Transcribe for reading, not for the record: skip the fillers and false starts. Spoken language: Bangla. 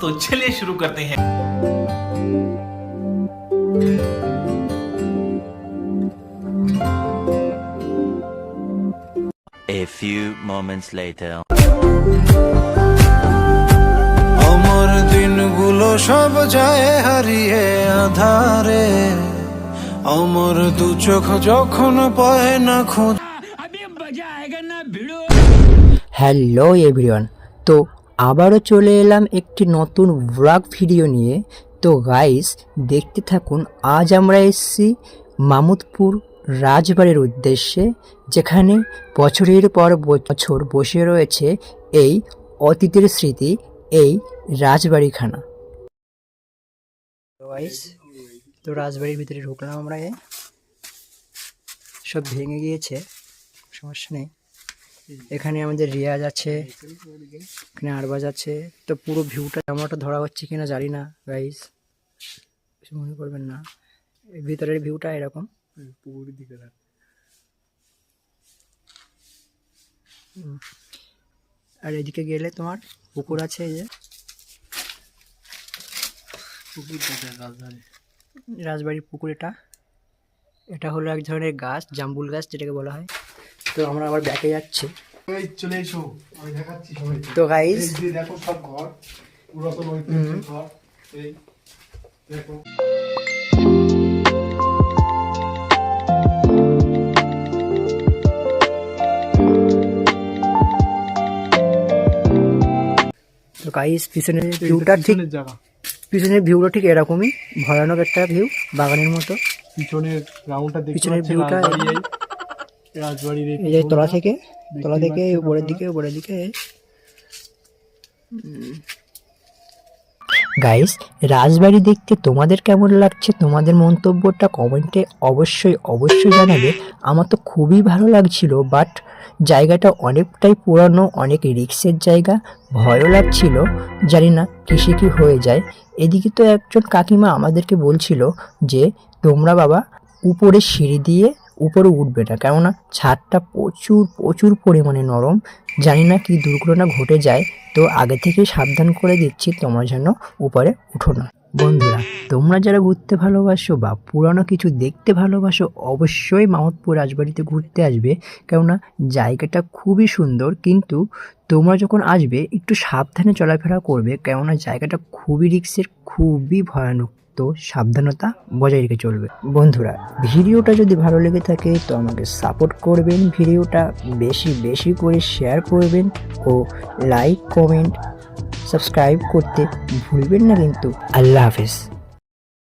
तो चलिए शुरू करते हैं। A few moments later. আমার দিনগুলো সব যায় হারিয়ে আধারে, আমার দু চোখ যখন পায় না খোঁজ। হ্যালো এভরিওয়ান, তো আবারও চলে এলাম একটি নতুন ব্লগ ভিডিও নিয়ে। তো গাইস দেখতে থাকুন, আজ আমরা এসেছি মামুদপুর রাজবাড়ির উদ্দেশ্যে, যেখানে বছরের পর বছর বসে রয়েছে এই অতীতের স্মৃতি, এই রাজবাড়িখানা। গাইস তো রাজবাড়ির ভিতরে ঢুকলাম আমরা, সব ভেঙে গিয়েছে, সমস্যা নেই। এখানে আমাদের রিয়াজ আছে, এখানে আরবাজ আছে। তো পুরো ভিউটা ক্যামেরাটা ধরা হচ্ছে কিনা জানি না গাইস, কিছু মনে করবেন না। ভিতরের ভিউটা এরকম, আর এদিকে গেলে তোমার পুকুর আছে, এই যে রাজবাড়ির পুকুর। এটা হলো এক ধরনের গাছ, জাম্বুল গাছ যেটাকে বলা হয়। তো আমরা আবার ব্যাকে যাচ্ছি। চলে এসো, আমি দেখাচ্ছি সবাইকে। তো গাইস দেখো সব ঘর, পুরাতন ঐতিহ্যের ঘর। এই দেখো, তো গাইস পিছনের ভিউটা ঠিক, জায়গা পিছনের ভিউটা ঠিক এরকমই ভয়ানক একটা ভিউ, বাগানের মতো। পিছনের গ্রাউন্ডটা দেখতে পিছনের পাচ্ছেন, ভিউটা রাজবাড়ির এই যে তলা থেকে উপরের দিকে। গাইস রাজবাড়ি দেখতে তোমাদের কেমন লাগছে, তোমাদের মন্তব্যটা কমেন্টে অবশ্যই জানাবে। আমার তো খুবই ভালো লাগছিল, বাট জায়গাটা অনেকটাই পুরানো, অনেক রিস্কের জায়গা, ভয়ও লাগছিল, জানি না কিসে কি হয়ে যায়। এদিকে তো একজন কাকিমা আমাদেরকে বলছিল যে তোমরা বাবা উপরে সিঁড়ি দিয়ে উপরে উঠবে না, কেননা ছাদটা প্রচুর পরিমাণে নরম, জানি না কি দুর্ঘটনা ঘটে যায়। তো আগে থেকে সাবধান করে দিচ্ছি, তোমরা যেন উপরে উঠো না। বন্ধুরা তোমরা যারা ঘুরতে ভালোবাসো বা পুরানো কিছু দেখতে ভালোবাসো, অবশ্যই মামুদপুর রাজবাড়িতে ঘুরতে আসবে, কেননা জায়গাটা খুবই সুন্দর। কিন্তু তোমরা যখন আসবে একটু সাবধানে চলাফেরা করবে, কেননা জায়গাটা খুবই রিস্কের, খুবই ভয়ানক। তো সাবধানতা বজায় রেখে চলবে। বন্ধুরা ভিডিওটা যদি ভালো লেগে থাকে তো আমাকে সাপোর্ট করবেন, ভিডিওটা বেশি করে শেয়ার করবেন ও লাইক কমেন্ট সাবস্ক্রাইব করতে ভুলবেন না কিন্তু। আল্লাহ হাফেজ।